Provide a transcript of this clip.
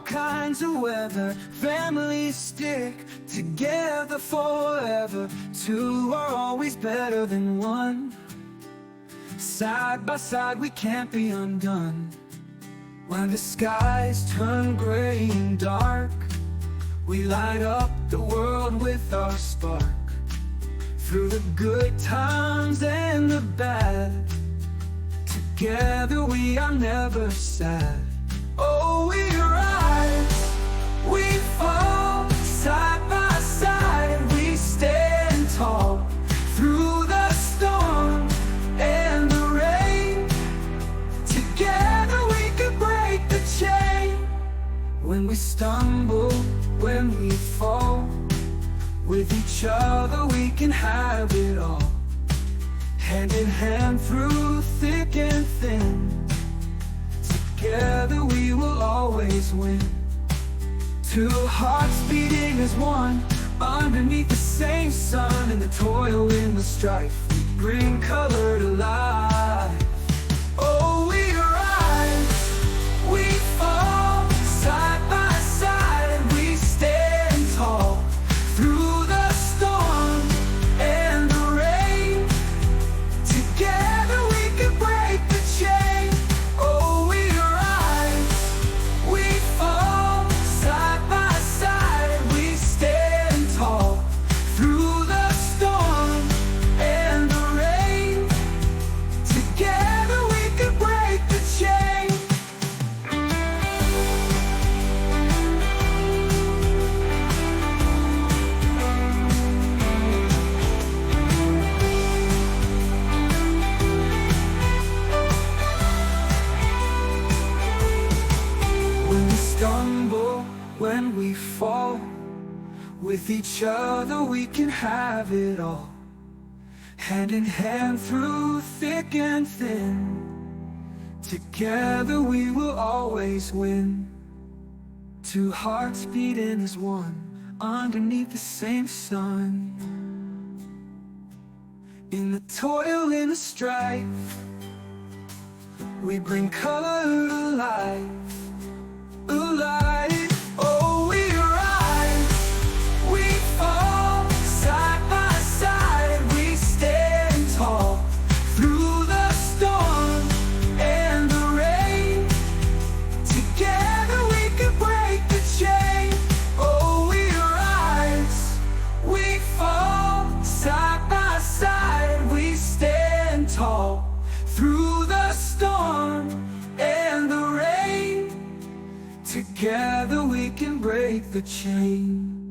kinds of weather. Families stick together forever. Two are always better than one. Side by side we can't be undone. When the skies turn gray and dark, we light up the world with our spark. Through the good times and the bad, together we are never sad. Oh, we rise, we fall, side by side we stand tall. Through the storm and the rain, together we could break the chain. When we stumble, when we fall, with each other we can have it all. Hand in hand through thick and thin, together we will always win. Two hearts beating as one, underneath the same sun. In the toil, in the strife, we bring color to life. Oh, we rise, we fall, side by side and we stand tall. Through the storm and the rain, together we can break the chain. Oh, we rise, we fall, side by side and we stand tall. Through the storm and the rain, together we can break the chain. When we stumble, when we fall, with each other we can have it all. Hand in hand through thick and thin, together we will always win. Two hearts beating as one, underneath the same sun. In the toil, in the strife, we bring color to life. Alive. Oh, we rise, we fall, side by side and we stand tall. Through the storm and the rain, together we can break the chain. Oh, we rise, we fall, side by side and we stand tall. Through the storm and the rain, together we can break the chain.